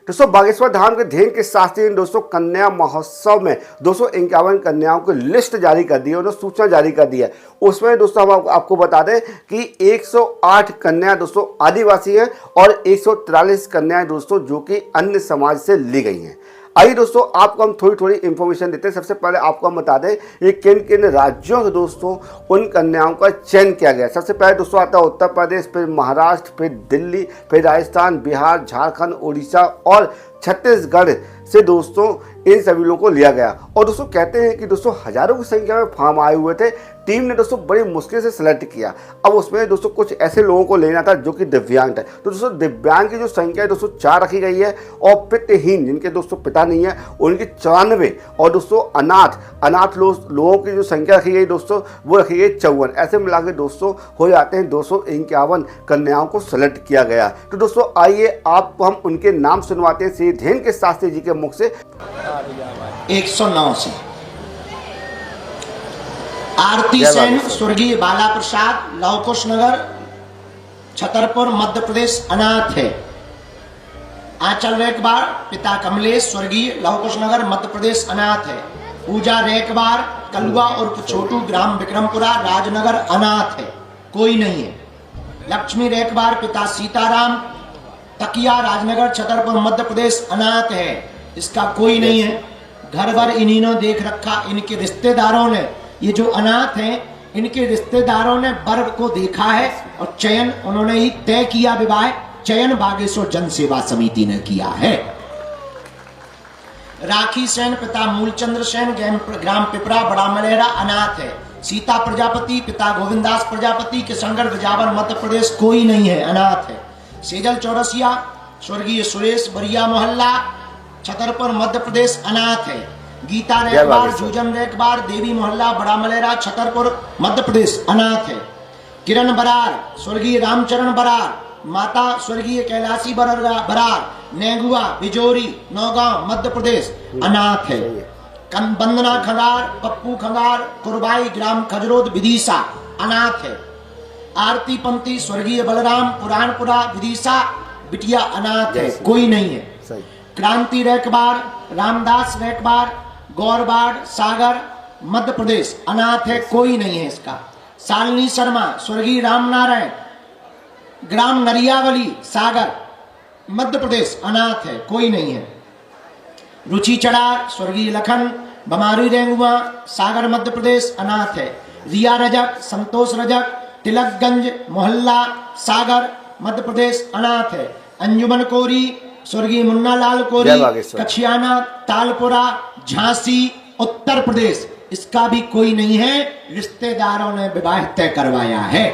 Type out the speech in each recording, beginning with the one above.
दोस्तों बागेश्वर धाम के धेन के शास्त्री ने दोस्तों कन्या महोत्सव में 251 कन्याओं की लिस्ट जारी कर दी है, उन्होंने सूचना जारी कर दी है। उसमें दोस्तों हम आपको बता दें कि 108 कन्याएं दोस्तों आदिवासी हैं और 143 कन्याएं दोस्तों जो कि अन्य समाज से ली गई हैं। आइए दोस्तों आपको हम थोड़ी इंफॉर्मेशन देते हैं। सबसे पहले आपको हम बता दें ये किन किन राज्यों से दोस्तों उन कन्याओं का चयन किया गया। सबसे पहले दोस्तों आता है उत्तर प्रदेश, फिर महाराष्ट्र, फिर दिल्ली, फिर राजस्थान, बिहार, झारखंड, उड़ीसा और छत्तीसगढ़ से दोस्तों इन सभी लोगों को लिया गया। और दोस्तों कहते हैं कि दोस्तों हजारों की संख्या में फॉर्म आए हुए थे। टीम ने दोस्तों बड़ी मुश्किल से सिलेक्ट किया। अब उसमें दोस्तों कुछ ऐसे लोगों को लेना था जो कि दिव्यांग थे। तो दोस्तों दिव्यांग की जो संख्या है दोस्तों 4 रखी गई है और पितृहीन जिनके दोस्तों पिता नहीं है उनकी 94 और दोस्तों अनाथ लोगों की जो संख्या रखी गई दोस्तों वो रखी गई 54। ऐसे मिला के दोस्तों हो जाते हैं 251 कन्याओं को सेलेक्ट किया गया। तो दोस्तों आइए आपको हम उनके नाम सुनवाते हैं श्री धेन के शास्त्री जी के मुख से। 109 से आरती सेन स्वर्गीय बाला प्रसाद लवकुश नगर छतरपुर मध्य प्रदेश अनाथ है। आंचल रेकबार पिता कमलेश स्वर्गीय लवकुश नगर मध्य प्रदेश अनाथ है। पूजा रेकबार कलुआ उर्फ छोटू ग्राम विक्रमपुरा राजनगर अनाथ है, कोई नहीं है। लक्ष्मी रेकबार पिता सीताराम तकिया राजनगर छतरपुर मध्य प्रदेश अनाथ है, इसका कोई नहीं है। घर भर इन्हीं देख रखा। इनके रिश्तेदारों ने ये जो अनाथ हैं इनके रिश्तेदारों ने वर को देखा है और चयन उन्होंने ही तय किया। विवाह चयन बागेश्वर जन सेवा समिति ने किया है। राखी सेन पिता मूलचंद्र सेन ग्राम पिपरा बड़ा मलेरा अनाथ है। सीता प्रजापति पिता गोविंदास प्रजापति किशनगढ़ बिजावर मध्य प्रदेश कोई नहीं है, अनाथ है। सेजल चौरसिया स्वर्गीय सुरेश बरिया मोहल्ला छतरपुर मध्य प्रदेश अनाथ है। गीता रेकबार जूजन रेकबार देवी मोहल्ला बड़ा मलेरा छतरपुर मध्य प्रदेश अनाथ है। किरण बरार स्वर्गीय रामचरण बरार माता स्वर्गीय कैलाशी बरार नेगुआ बिजोरी नौगांव मध्य प्रदेश अनाथ है। वंदना खंगार पप्पू खंगार कुरबाई ग्राम खजरोद विदिशा अनाथ है। आरती पंथी स्वर्गीय बलराम पुरानपुरा विदिशा बिटिया अनाथ है, कोई नहीं है। क्रांति रेकबार रामदास रेकबार गौरबाड़ सागर मध्य प्रदेश अनाथ है, कोई नहीं है इसका। शालिनी शर्मा स्वर्गीय रामनारायण ग्राम नरियावली सागर मध्य प्रदेश अनाथ है, कोई नहीं है। रुचि चड़ार स्वर्गीय लखन बमारी रेंगुआ सागर मध्य प्रदेश अनाथ है। रिया रजक संतोष रजक तिलकगंज मोहल्ला सागर मध्य प्रदेश अनाथ है। अंजुमन कोरी स्वर्गीय मुन्ना लाल कोरी कछियाना तालपुरा झांसी उत्तर प्रदेश, इसका भी कोई नहीं है। रिश्तेदारों ने विवाह तय करवाया है।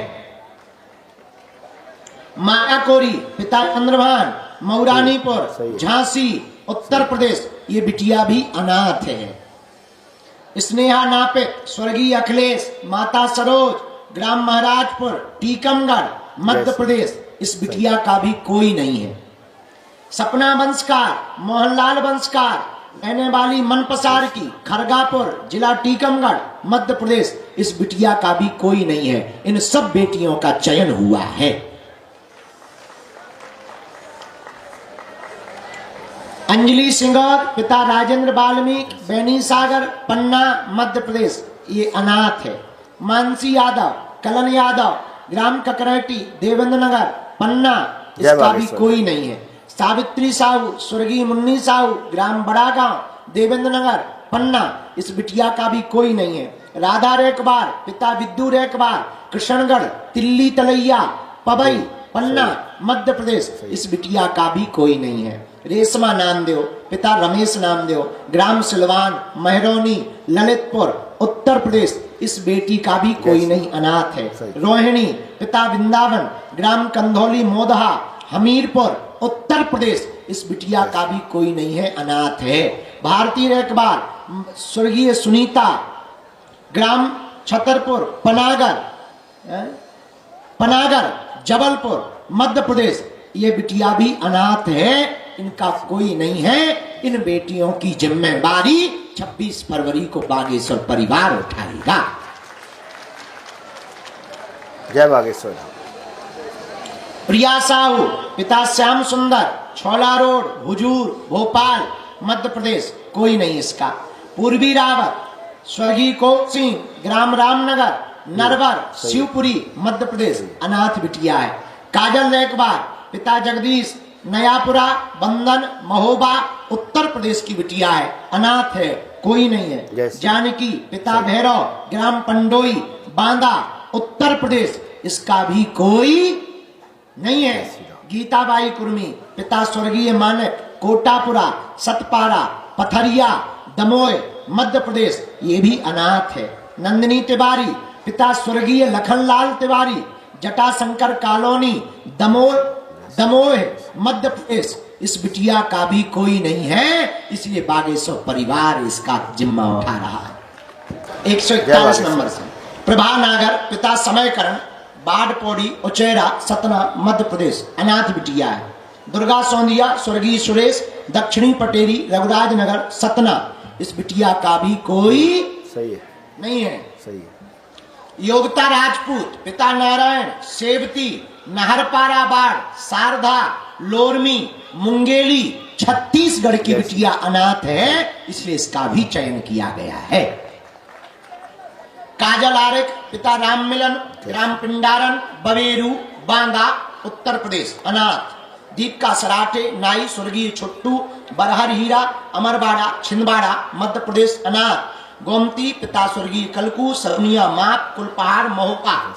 माया कोरी पिता चंद्रभान मौरानीपुर झांसी उत्तर प्रदेश, ये बिटिया भी अनाथ है। स्नेहा नापित स्वर्गीय अखिलेश माता सरोज ग्राम महाराजपुर टीकमगढ़ मध्य प्रदेश, इस बिटिया का भी कोई नहीं है। सपना वंशकार मोहनलाल वंशकार रहने वाली मनपसार की खरगापुर जिला टीकमगढ़ मध्य प्रदेश, इस बिटिया का भी कोई नहीं है। इन सब बेटियों का चयन हुआ है। अंजलि सिंगौर पिता राजेंद्र वाल्मीकि बैनी सागर पन्ना मध्य प्रदेश, ये अनाथ है। मानसी यादव कलन यादव ग्राम ककरेटी देवेंद्र नगर पन्ना, इसका भी कोई नहीं है। सावित्री साहू स्वर्गीय मुन्नी साहू ग्राम बड़ा गांव देवेंद्र नगर पन्ना, इस बिटिया का भी कोई नहीं है। राधा रेकबार पिता विद्दू रेकबार कृष्णगढ़ तिल्ली तलैया पबई पन्ना मध्य प्रदेश, इस बिटिया का भी कोई नहीं है। रेशमा नामदेव पिता रमेश नामदेव ग्राम सिलवान महरौनी ललितपुर उत्तर प्रदेश, इस बेटी का भी कोई नहीं, अनाथ है। रोहिणी पिता वृंदावन ग्राम कंधौली मोदहा हमीरपुर उत्तर प्रदेश, इस बिटिया का भी कोई नहीं है, अनाथ है। भारतीय रेकबार स्वर्गीय सुनीता ग्राम छतरपुर पनागर जबलपुर मध्य प्रदेश, ये बिटिया भी अनाथ है, इनका कोई नहीं है। इन बेटियों की जिम्मेदारी 26 फरवरी को बागेश्वर परिवार उठाएगा। जय बागेश्वर। प्रिया साहू पिता श्याम सुंदर छोला रोड, हुजूर, भोपाल, मध्य प्रदेश कोई नहीं इसका। पूर्वी रावत, स्वर्गीय कोप सिंह, ग्राम रामनगर, नरवर, शिवपुरी, मध्य प्रदेश अनाथ बिटिया है। काजल रेकबार, पिता जगदीश, नयापुरा, बंधन, महोबा, उत्तर प्रदेश की बिटिया है, अनाथ है, कोई नहीं है। जानकी, पिता भैरव, ग्राम पंडोई, बांदा, उत्तर प्रदेश, इसका भी कोई नहीं है। गीताबाई कुर्मी, पिता स्वर्गीय मानक, कोटापुरा, सतपारा, पथरिया, दमोह, मध्य प्रदेश, ये भी अनाथ है। नंदिनी तिवारी, पिता स्वर्गीय लखनलाल तिवारी, जटाशंकर कॉलोनी, दमोह, मध्य प्रदेश, इस बिटिया का भी कोई नहीं है, इसलिए बागेश्वर परिवार इसका जिम्मा उठा रहा है। 141 नंबर से प्रभा नागर, पिता समयकरण, बाढ़पौड़ी, उचेरा, सतना, मध्य प्रदेश, अनाथ बिटिया है। दुर्गा सोंदिया, स्वर्गीय सुरेश, दक्षिणी पटेरी, रघुराज नगर, सतना, इस बिटिया का भी कोई सही है नहीं है। सही है। योगिता राजपूत, पिता नारायण, सेवती, नहरपारा बाढ़, शारदा, लोरमी, मुंगेली, छत्तीसगढ़ की बिटिया अनाथ है, इसलिए इसका भी चयन किया गया है। काजल आरेख, पिता राम मिलन, ग्राम पिंडारन, बवेरू, बांदा, उत्तर प्रदेश, अनाथ। दीपिका सराठे, नाई, स्वर्गीय छुट्टू, बरहर हीरा, अमरबाड़ा, छिंदवाड़ा, मध्य प्रदेश, अनाथ। गोमती, पिता स्वर्गीय कलकू, सरनिया माप, कुलपहाड़, महोपा,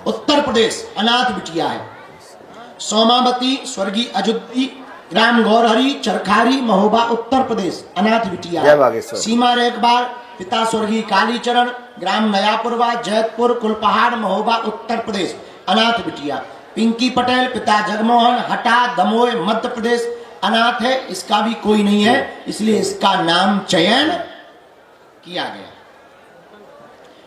उत्तर प्रदेश, अनाथ बिटिया है। सोमावती, स्वर्गीय अजुद्दी, ग्राम गौरहरी, चरखारी, महोबा, उत्तर प्रदेश, अनाथ बिटिया है। सीमा रेखबार, पिता स्वर्गीय कालीचरण, ग्राम नयापुरवा, जैतपुर, कुलपहाड़, महोबा, उत्तर प्रदेश, अनाथ बिटिया। पिंकी पटेल, पिता जगमोहन, हटा, दमोह, मध्य प्रदेश, अनाथ है, इसका भी कोई नहीं है, इसलिए इसका नाम चयन किया गया।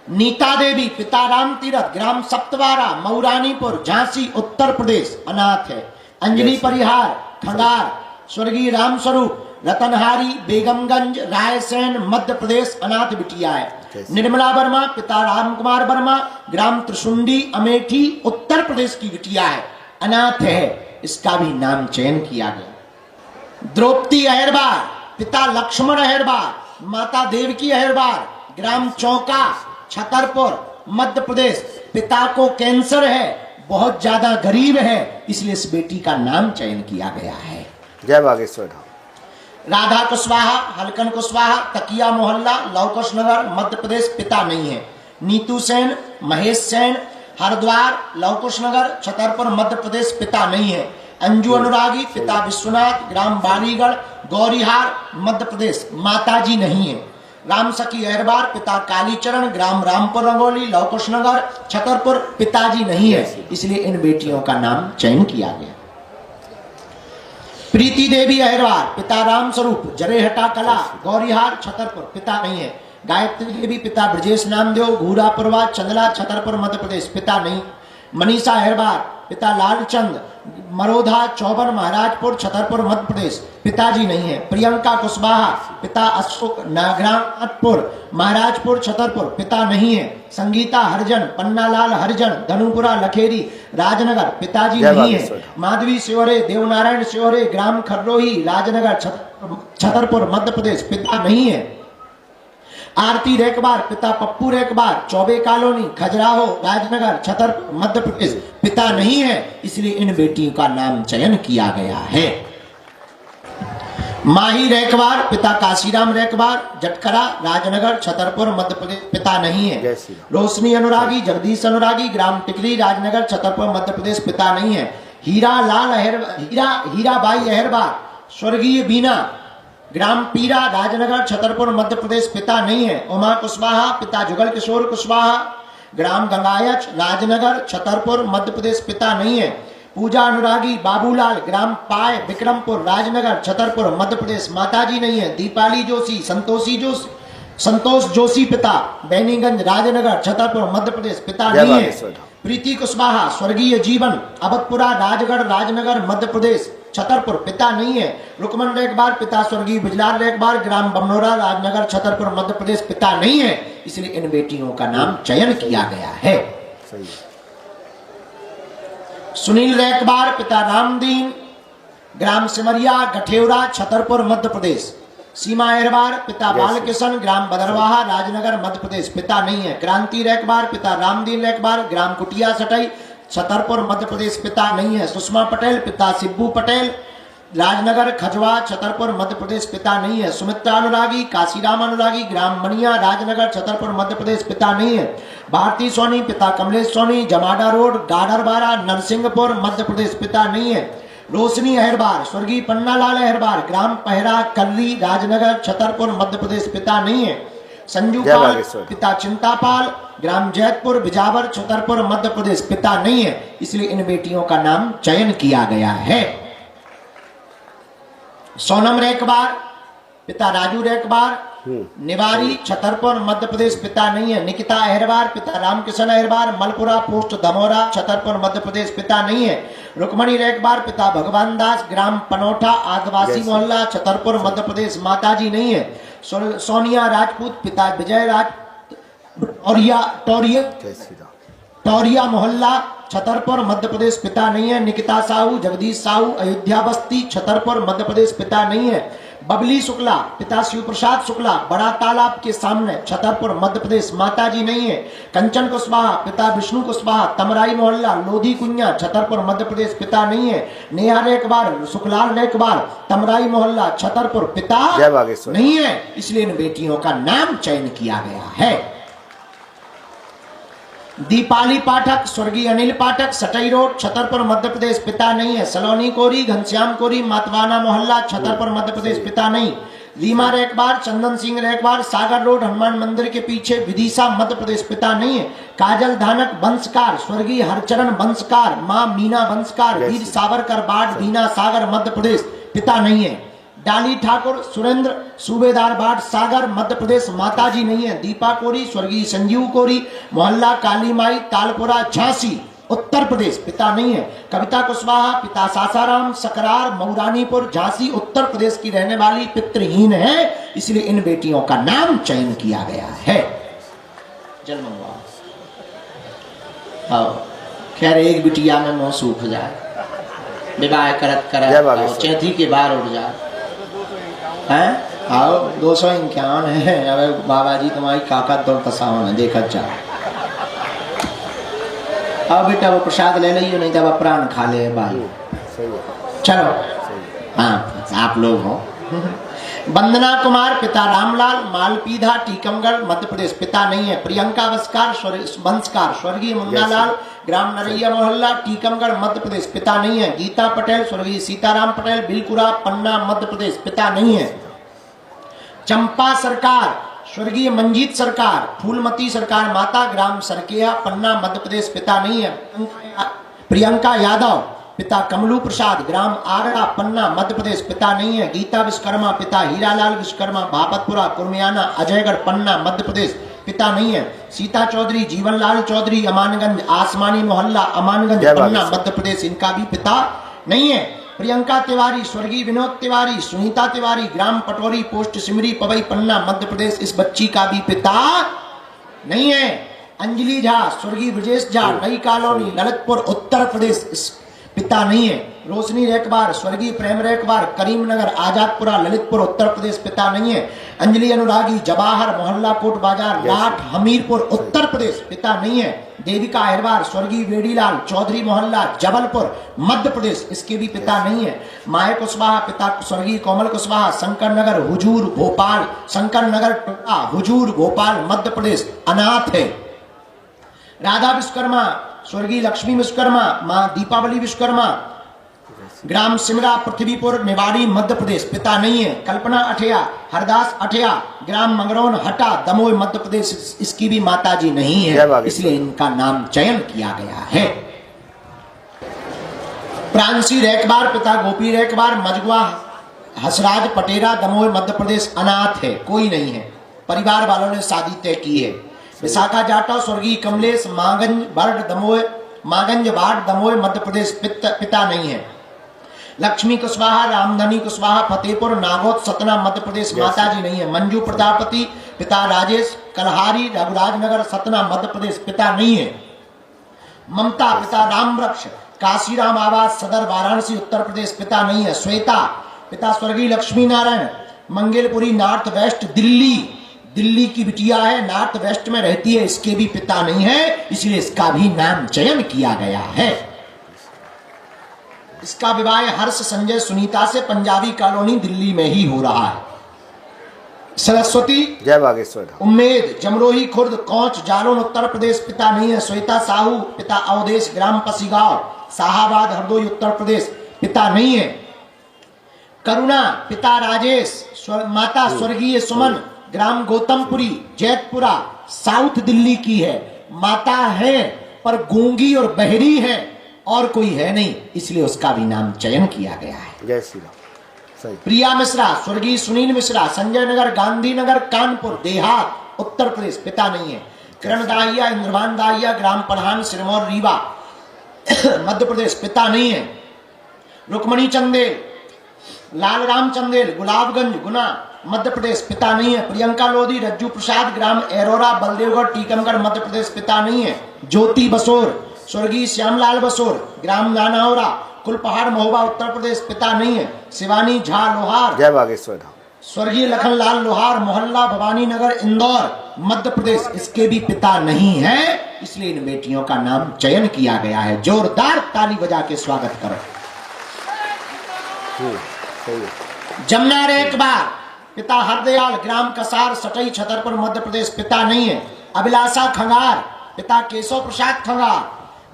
नीता देवी, पिता राम तीरथ, ग्राम सप्तवारा, मऊरानीपुर, झांसी, उत्तर प्रदेश, अनाथ है। अंजलि परिहार, खंगार, स्वर्गीय राम स्वरूप, रतनहारी, बेगमगंज, रायसेन, मध्य प्रदेश, अनाथ बिटिया है। निर्मला वर्मा, पिता राम कुमार वर्मा, ग्राम त्रिशुंडी, अमेठी, उत्तर प्रदेश की बिटिया है, अनाथ है, इसका भी नाम चयन किया गया। द्रौपदी अहिरबार, पिता लक्ष्मण अहिरबार, माता देवकी अहिरबार, ग्राम चौका, छतरपुर, मध्य प्रदेश, पिता को कैंसर है, बहुत ज्यादा गरीब है, इसलिए इस बेटी का नाम चयन किया गया है। जय बागेश्वर धाम। राधा कुशवाहा, हलकन कुशवाहा, तकिया मोहल्ला, लौकुश नगर, मध्य प्रदेश, पिता नहीं है। नीतू सेन, महेश सेन, हरिद्वार, लौकुश नगर, छतरपुर, मध्य प्रदेश, पिता नहीं है। अंजू अनुरागी, पिता विश्वनाथ, ग्राम बालीगढ़, गौरीहार, मध्य प्रदेश, माताजी नहीं है। राम सखी अहिरबार, पिता कालीचरण, ग्राम रामपुर रंगोली, लौकुश नगर, छतरपुर, पिताजी नहीं है, इसलिए इन बेटियों का नाम चयन किया गया। प्रीति देवी अहिरवार, पिता राम स्वरूप, जरेहटा कला, गौरीहार, छतरपुर, पिता नहीं है। गायत्री देवी, पिता ब्रजेश नामदेव, घूरापुरवा, चंदला, छतरपुर, मध्य प्रदेश, पिता नहीं। मनीषा अहिरवार, पिता लालचंद, मरोधा, चौबन, महाराजपुर, छतरपुर, मध्य प्रदेश, पिताजी नहीं है। प्रियंका कुशवाहा, पिता अशोक, नागराजपुर, महाराजपुर, छतरपुर, पिता नहीं है। संगीता हरिजन, पन्नालाल हरिजन, धनुपुरा, लखेरी, राजनगर, पिताजी नहीं है। माधवी शिवरे, देवनारायण शिवरे, ग्राम खर्रोही, राजनगर, छतरपुर, मध्य प्रदेश, पिता नहीं है। आरती रेकबार, पिता पप्पू रेकबार, चौबे कॉलोनी, खजुराहो, राजनगर, छतरपुर, मध्य प्रदेश, पिता नहीं है, इसलिए इन बेटियों का नाम चयन किया गया है। माही रेकबार, पिता काशीराम रेकबार, जटकरा, राजनगर, छतरपुर, मध्य प्रदेश, पिता नहीं है। रोशनी अनुरागी, जगदीश अनुरागी, ग्राम टिकरी, राजनगर, छतरपुर, मध्य प्रदेश, पिता नहीं है। हीराबाई अहिरबार, स्वर्गीय बीना, ग्राम पीरा, राजनगर, छतरपुर, मध्य प्रदेश, पिता नहीं है। उमा कुशवाहा, पिता जुगल किशोर कुशवाहा, ग्राम गंगायच, राजनगर, छतरपुर, मध्य प्रदेश, पिता नहीं है। पूजा अनुरागी, बाबूलाल, ग्राम पाय, विक्रमपुर, राजनगर, छतरपुर, मध्य प्रदेश, माताजी नहीं है। दीपाली जोशी, संतोष जोशी, पिता बैनीगंज, राजनगर, छतरपुर, मध्य प्रदेश, पिता नहीं है। प्रीति कुशवाहा, स्वर्गीय जीवन, अबतपुरा, राजगढ़, राजनगर, मध्य प्रदेश, छतरपुर, पिता नहीं है। रुकमन रेकबार, पिता स्वर्गीय बिजलाल रेकबार, ग्राम बमनोरा, राजनगर, छतरपुर, मध्य प्रदेश, पिता नहीं है, इसलिए इन बेटियों का नाम चयन किया गया है। सुनील रेकबार, पिता रामदीन, ग्राम सिमरिया गठेवरा छतरपुर मध्य प्रदेश। सीमा अहरबार पिता बालकिशन ग्राम बदरवाहा राजनगर मध्य प्रदेश पिता नहीं है। क्रांति रैकबार पिता रामदीन रैकबार ग्राम कुटिया सटई छतरपुर मध्य प्रदेश पिता नहीं है। सुषमा पटेल पिता सिब्बू पटेल राजनगर खजवा छतरपुर मध्य प्रदेश पिता नहीं है। सुमित्रा अनुरागी काशीराम अनुरागी ग्राम मनिया राजनगर छतरपुर मध्य प्रदेश पिता नहीं है। भारती सोनी पिता कमलेश सोनी जमाडा रोड गाडरबारा नरसिंहपुर मध्य प्रदेश पिता नहीं है। रोशनी अहरबार स्वर्गीय पन्नालाल अहरबार ग्राम पहरा कल्ली राजनगर छतरपुर मध्य प्रदेश पिता नहीं है। संजू पाल पिता चिंतापाल ग्राम जैतपुर बिजावर छतरपुर मध्य प्रदेश पिता नहीं है। इसलिए इन बेटियों का नाम चयन किया गया है। सोनम रैकबार पिता राजू रैकबार निवारी छतरपुर मध्य प्रदेश पिता नहीं है। निकिता अहरबार पिता रामकिशन अहरबार मलपुरा पोस्ट धमोरा छतरपुर मध्य प्रदेश पिता नहीं है। रुक्मणी रैकबार पिता भगवान दास ग्राम पनोठा आदिवासी मोहल्ला छतरपुर मध्य प्रदेश माताजी नहीं है। सोनिया राजपूत पिता विजय टौरिया मोहल्ला छतरपुर मध्य प्रदेश पिता नहीं है। निकिता साहू जगदीश साहू अयोध्या बस्ती छतरपुर मध्य प्रदेश पिता नहीं है। बबली शुक्ला पिता शिव प्रसाद शुक्ला बड़ा तालाब के सामने छतरपुर मध्य प्रदेश माताजी नहीं है। कंचन कुशवाहा पिता विष्णु कुशवाहा तमराई मोहल्ला लोधी कुंया छतरपुर मध्य प्रदेश पिता नहीं है। नेहा रेकबार सुखलाल रेकबार तमराई मोहल्ला छतरपुर पिता नहीं है। इसलिए इन बेटियों का नाम चयन किया गया है। दीपाली पाठक स्वर्गीय अनिल पाठक सटई रोड छतरपुर मध्य प्रदेश पिता नहीं है। सलोनी कोरी घनश्याम कोरी मतवाना मोहल्ला छतरपुर मध्य प्रदेश पिता नहीं। रीमा रैकबार चंदन सिंह रैकबार सागर रोड हनुमान मंदिर के पीछे विदिशा मध्य प्रदेश पिता नहीं है। काजल धानक वंशकार स्वर्गीय हरचरण वंशकार मां मीना वंशकार वीर सावरकर बाट बीना सागर मध्य प्रदेश पिता नहीं है। डाली ठाकुर सुरेंद्र सूबेदार बाट सागर मध्य प्रदेश माताजी नहीं है। दीपा कोरी स्वर्गीय संजीव कोरी मोहल्ला कालीमाई तालपुरा झांसी उत्तर प्रदेश पिता नहीं है। कविता कुशवाहा पिता सासाराम सकरार मऊरानीपुर झांसी उत्तर प्रदेश की रहने वाली पितृहीन है। इसलिए इन बेटियों का नाम चयन किया गया है। जन्म हुआ खैर एक बिटिया में मुंह सूख जाए विवाह करत करत चैथी के बार उड़ जाए हैं। आओ 251 है। अरे बाबा जी तुम्हारी काका दौड़ तसावन है देखा जा। अब बेटा वो प्रसाद ले लियो नहीं तो प्राण खा ले भाई। चलो हाँ आप लोग हो। वंदना कुमार पिता रामलाल मालपीधा टीकमगढ़ मध्य प्रदेश पिता नहीं है। प्रियंका वंशकार स्वर्गीय मुन्नालाल ग्राम नरैया मोहल्ला टीकमगढ़ मध्य प्रदेश पिता नहीं है। गीता पटेल स्वर्गीय सीताराम पटेल बिलकुरा पन्ना मध्य प्रदेश पिता नहीं है। चंपा सरकार स्वर्गीय मंजीत सरकार फूलमती सरकार माता ग्राम सरकेया पन्ना मध्य प्रदेश पिता नहीं है। प्रियंका यादव पिता कमलू प्रसाद ग्राम आगरा पन्ना मध्य प्रदेश पिता नहीं है। गीता विश्वकर्मा पिता हीरालाल विश्वकर्मा भापतपुरा कुर्मियाना अजयगढ़ पन्ना मध्य प्रदेश पिता नहीं है। सीता चौधरी जीवनलाल चौधरी अमानगंज आसमानी मोहल्ला अमानगंज पन्ना मध्य प्रदेश इनका भी पिता नहीं है। प्रियंका तिवारी स्वर्गीय विनोद तिवारी सुनीता तिवारी ग्राम पटोरी पोस्ट सिमरी पवई पन्ना मध्य प्रदेश इस बच्ची का भी पिता नहीं है। अंजलि झा स्वर्गीय ब्रजेश झा नई कॉलोनी ललितपुर उत्तर प्रदेश इस पिता नहीं है। रोशनी रैकबार स्वर्गीय प्रेम रैकबार करीमनगर आजादपुरा ललितपुर उत्तर प्रदेश पिता नहीं है। अंजलि अनुरागी जवाहर मोहल्ला कोट बाजार लाठ हमीरपुर उत्तर प्रदेश पिता नहीं है। देविका अहरबार स्वर्गीय वेड़ीलाल चौधरी मोहल्ला जबलपुर मध्य प्रदेश इसके भी पिता नहीं है। माए कुशवाहा पिता स्वर्गीय कोमल कुशवाहा शंकर नगर हुजूर भोपाल शंकर नगर टोला हुजूर भोपाल मध्य प्रदेश अनाथ है। राधा विश्वकर्मा स्वर्गीय लक्ष्मी विश्वकर्मा मां दीपावली विश्वकर्मा ग्राम सिमरा पृथ्वीपुर निवाड़ी मध्य प्रदेश पिता नहीं है। कल्पना अठिया हरदास अठिया ग्राम मंगरौन हटा दमोह मध्य प्रदेश इसकी भी माताजी नहीं है। इसलिए इनका नाम चयन किया गया है। प्रांसी रैकबार पिता गोपी रैकबार मजगुआ हसराज पटेरा दमोह मध्य प्रदेश अनाथ है कोई नहीं है। परिवार वालों ने शादी तय की है। विशाखा जाटव स्वर्गीय कमलेश मागंज बर्ड दमोह मागंज बाट दमोह मध्य प्रदेश पिता नहीं है। लक्ष्मी कुशवाहा रामधनी कुशवाहा फतेहपुर नागौद सतना मध्य प्रदेश माताजी नहीं है। मंजू प्रजापति पिता राजेश कलहारी रघुराज नगर सतना मध्य प्रदेश पिता नहीं है। ममता पिता राम वृक्ष काशीराम आवास सदर वाराणसी उत्तर प्रदेश पिता नहीं है। श्वेता पिता स्वर्गीय लक्ष्मी नारायण मंगलपुरी नॉर्थ वेस्ट दिल्ली, दिल्ली की बिटिया है, नॉर्थ वेस्ट में रहती है, इसके भी पिता नहीं है, इसलिए इसका भी नाम चयन किया गया है। इसका विवाह हर्ष संजय सुनीता से पंजाबी कॉलोनी दिल्ली में ही हो रहा है। सरस्वती जय बागेश्वर धाम। उम्मेद जमरोही खुर्द कोंच जालौन उत्तर प्रदेश पिता नहीं है। श्वेता साहू पिता अवधेश ग्राम पसीगांव शाहाबाद हरदोई उत्तर प्रदेश पिता नहीं है। करुणा पिता राजेश माता स्वर्गीय सुमन ग्राम गौतमपुरी जैतपुरा साउथ दिल्ली की है। माता है पर गूंगी और बहरी है और कोई है नहीं, इसलिए उसका भी नाम चयन किया गया है। जय श्री राम। सही। प्रिया मिश्रा स्वर्गीय सुनील मिश्रा संजय नगर गांधीनगर कानपुर देहात उत्तर प्रदेश पिता नहीं है। किरण दाहिया इंद्रभान दाहिया ग्राम पढ़ान सिरमौर रीवा मध्य प्रदेश पिता नहीं है। रुक्मणी चंदेल लाल राम चंदेल गुलाबगंज गुना मध्य प्रदेश पिता नहीं है। प्रियंका लोधी रज्जू प्रसाद ग्राम एरोरा बलदेवगढ़ टीकमगढ़ मध्य प्रदेश पिता नहीं है। ज्योति बसोर स्वर्गीय श्यामलाल बसोर ग्राम नानावरा कुलपहाड़ महोबा उत्तर प्रदेश पिता नहीं है। शिवानी झा लोहार जय बागेश्वर धाम। स्वर्गीय लखनलाल लोहार मोहल्ला भवानी नगर इंदौर मध्य प्रदेश, इसके भी पिता नहीं है, इसलिए इन बेटियों का नाम चयन किया गया है। जोरदार ताली बजा के स्वागत करो। सही है। जमुना रेख बार पिता हरदयाल ग्राम कसार सटई छतरपुर मध्य प्रदेश पिता नहीं है। अभिलाषा खंगार पिता केशव प्रसाद खंगार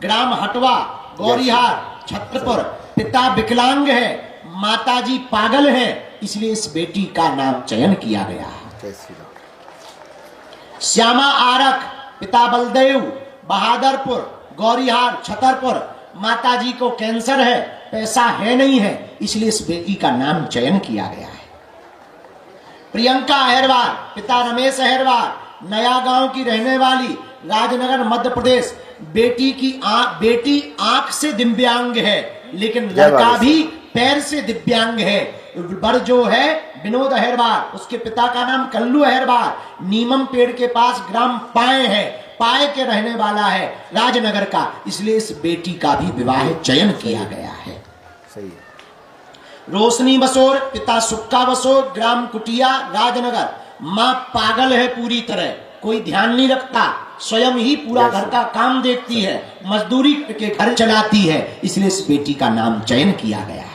ग्राम हटवा गौरीहार छतरपुर पिता विकलांग है, माताजी पागल है, इसलिए इस बेटी का नाम चयन किया गया है। जय श्री राम। श्यामा आरक पिता बलदेव बहादुरपुर गौरीहार छतरपुर, माताजी को कैंसर है, पैसा है नहीं है, इसलिए इस बेटी का नाम चयन किया गया है। प्रियंका अहरवार पिता रमेश अहरवार नया गांव की रहने वाली राजनगर मध्य प्रदेश, बेटी आंख से दिव्यांग है लेकिन लड़का भी पैर से दिव्यांग है। बड़ जो है विनोद अहरवार, उसके पिता का नाम कल्लू अहरवार, नीमम पेड़ के पास ग्राम पाए है, पाए के रहने वाला है राजनगर का, इसलिए इस बेटी का भी विवाह चयन किया गया है। सही है। रोशनी बसोर पिता सुक्का बसोर ग्राम कुटिया राजनगर, माँ पागल है पूरी तरह, कोई ध्यान नहीं रखता, स्वयं ही पूरा घर का काम देखती है, मजदूरी करके घर चलाती है, इसलिए इस बेटी का नाम चयन किया गया है।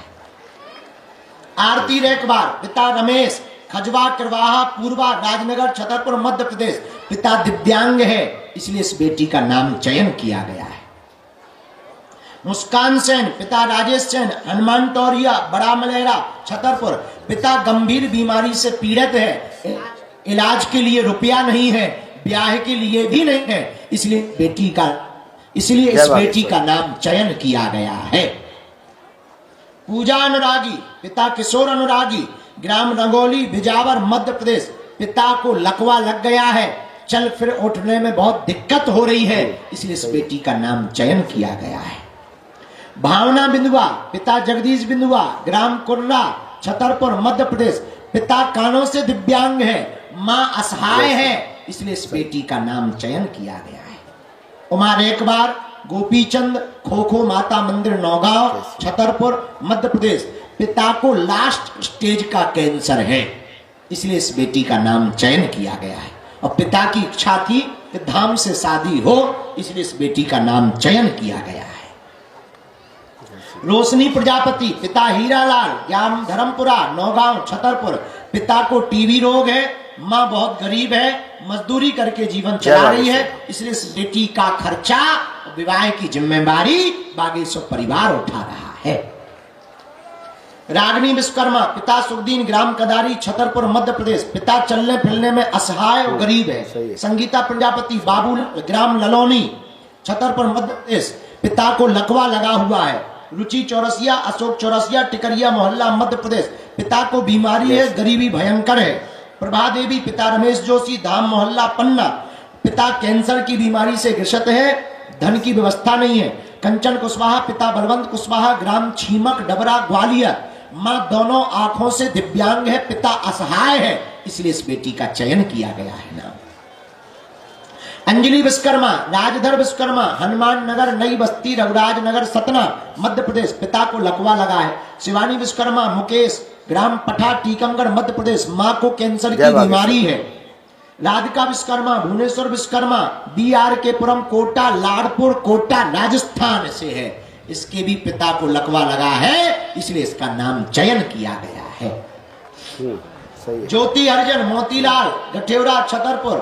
आरती रेखवार पिता रमेश खजवा करवाहा पूर्वा राजनगर छतरपुर मध्य प्रदेश, पिता दिव्यांग है, इसलिए इस बेटी का नाम चयन किया गया है। मुस्कान सेन पिता राजेश सेन हनुमान टोरिया बड़ा मलेरा छतरपुर, पिता गंभीर बीमारी से पीड़ित है, इलाज के लिए रुपया नहीं है, ब्याह के लिए भी नहीं है, इसलिए इस बेटी का नाम चयन किया गया है। पूजा अनुरागी पिता किशोर अनुरागी ग्राम रंगोली बिजावर मध्य प्रदेश, पिता को लकवा लग गया है, चल फिर उठने में बहुत दिक्कत हो रही है, इसलिए इस बेटी का नाम चयन किया गया है। भावना बिंदुआ पिता जगदीश बिंदुआ ग्राम कुर्रा छतरपुर मध्य प्रदेश, पिता कानों से दिव्यांग है, माँ असहाय है, इसलिए इस बेटी का नाम चयन किया गया है। उमा रेखवार गोपीचंद खोखो माता मंदिर नौगांव छतरपुर मध्य प्रदेश, पिता को लास्ट स्टेज का कैंसर है, इसलिए इस बेटी का नाम चयन किया गया है। और पिता की इच्छा थी कि धाम से शादी हो, इसलिए इस बेटी का नाम चयन किया गया है। रोशनी प्रजापति पिता हीरालाल ग्राम धर्मपुरा नौगांव छतरपुर, पिता को टीबी रोग है, माँ बहुत गरीब है, मजदूरी करके जीवन चला रही है, इसलिए इस बेटी का खर्चा विवाह की जिम्मेदारी बागेश्वर परिवार उठा रहा है। रागनी विश्वकर्मा पिता सुखदीन ग्राम कदारी छतरपुर मध्य प्रदेश, पिता चलने फिरने में असहाय और गरीब है। संगीता प्रजापति बाबू ग्राम ललौनी छतरपुर मध्य प्रदेश, पिता को लकवा लगा हुआ है। रुचि चौरसिया अशोक चौरसिया टिकरिया मोहल्ला मध्य प्रदेश, पिता को बीमारी है, गरीबी भयंकर है। प्रभा देवी पिता रमेश जोशी धाम मोहल्ला पन्ना, पिता कैंसर की बीमारी से ग्रसित है, धन की व्यवस्था नहीं है। कंचन कुशवाहा पिता बलवंत कुशवाहा ग्राम छीमक डबरा ग्वालियर, माँ दोनों आंखों से दिव्यांग है, पिता असहाय है, इसलिए इस बेटी का चयन किया गया है। नाम अंजलि विश्वकर्मा, राजधर विश्वकर्मा, हनुमान नगर, नई बस्ती, रघुराज नगर, सतना, मध्य प्रदेश, पिता को लकवा लगा है। शिवानी विश्वकर्मा, मुकेश, ग्राम पठा, टीकमगढ़, मध्य प्रदेश, मां को कैंसर की बीमारी है। राधिका विश्वकर्मा, भुवनेश्वर विश्वकर्मा, BR के पुरम, कोटा, लाड़पुर, कोटा, राजस्थान से है। इसके भी पिता को लकवा लगा है, इसलिए इसका नाम चयन किया गया है। सही है। ज्योति अर्जन, मोतीलाल, गठेवरा, छतरपुर,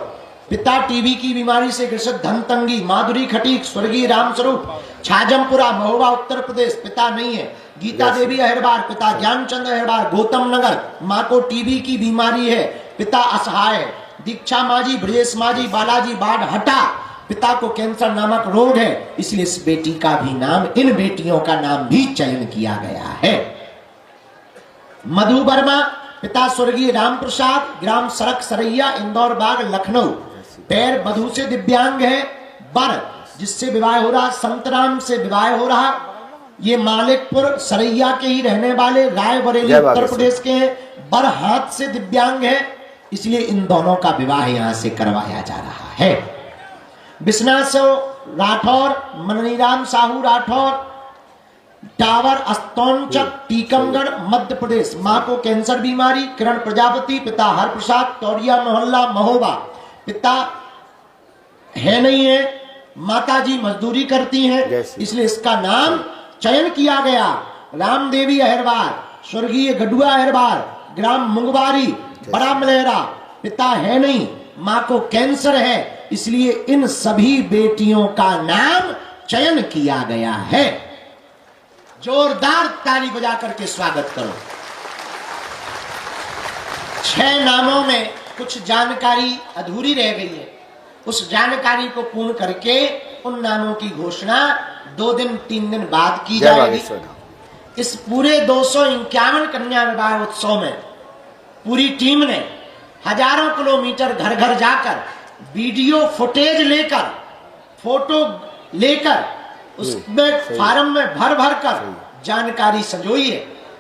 पिता टीबी की बीमारी से ग्रसित, धनतंगी। माधुरी खटीक, स्वर्गीय रामस्वरूप, छाजमपुरा, महोबा, उत्तर प्रदेश, पिता नहीं है। गीता देवी अहिरबार, पिता ज्ञानचंद अहिरबार, गौतम नगर, मां को टीबी की बीमारी है, पिता असहाय है। दीक्षा माजी, ब्रजेश माजी, बालाजी बाढ़ हटा, पिता को कैंसर नामक रोग है, इसलिए इस बेटी का भी नाम, इन बेटियों का नाम भी चयन किया गया है। मधु वर्मा, पिता स्वर्गीय राम प्रसाद, ग्राम सड़क सरैया, इंदौर बाग, लखनऊ, पैर मधु से दिव्यांग है। बर जिससे विवाह हो रहा, संतराम से विवाह हो रहा, ये मालिकपुर सरैया के ही रहने वाले, रायबरेली उत्तर प्रदेश के हैं। बर हाथ से दिव्यांग है, इसलिए इन दोनों का विवाह यहां से करवाया जा रहा है। विश्वनाथ राठौर, मनीराम साहू राठौर, टावर, अस्तौनचक, टीकमगढ़, मध्य प्रदेश, मां को कैंसर बीमारी। किरण प्रजापति, पिता हरप्रसाद, तौरिया मोहल्ला, महोबा, पिता है नहीं है, माताजी मजदूरी करती हैं, इसलिए इसका नाम चयन किया गया। रामदेवी अहिरबार, स्वर्गीय गडुआ अहिरबार, ग्राम मुंगबारी, बड़ा मलेहरा, पिता है नहीं, मां को कैंसर है, इसलिए इन सभी बेटियों का नाम चयन किया गया है। जोरदार ताली बजा करके स्वागत करो। 6 नामों में कुछ जानकारी अधूरी रह गई है, उस जानकारी को पूर्ण करके उन नामों की घोषणा 2 दिन 3 दिन बाद की जाएगी। इस पूरे 251 कन्या विवाह उत्सव में पूरी टीम ने हजारों किलोमीटर घर घर जाकर वीडियो फुटेज लेकर, फोटो लेकर, उसमें फार्म में भर भर कर जानकारी संजोई है,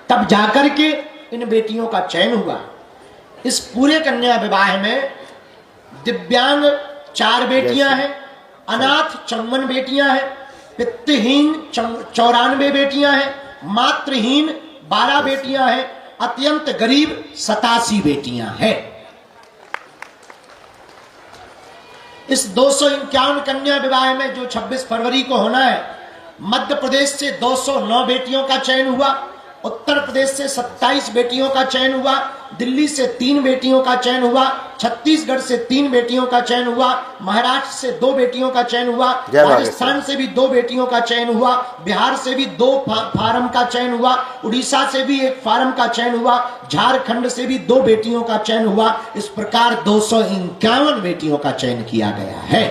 तब जाकर के इन बेटियों का चयन हुआ। इस पूरे कन्या विवाह में दिव्यांग 4 बेटियां हैं, अनाथ 54 बेटियां हैं, पितृहीन 94 बेटियां हैं, मातृहीन 12 बेटियां हैं, अत्यंत गरीब 87 बेटियां हैं। इस 251 कन्या विवाह में जो 26 फरवरी को होना है, मध्य प्रदेश से 209 बेटियों का चयन हुआ, उत्तर प्रदेश से 27 बेटियों का चयन हुआ, दिल्ली से 3 बेटियों का चयन हुआ, छत्तीसगढ़ से 3 बेटियों का चयन हुआ, महाराष्ट्र से 2 बेटियों का चयन हुआ, राजस्थान से भी 2 बेटियों का चयन हुआ, बिहार से भी 2 फार्म का चयन हुआ, उड़ीसा से भी 1 फार्म का चयन हुआ, झारखंड से भी 2 बेटियों का चयन हुआ। इस प्रकार 251 बेटियों का चयन किया गया है।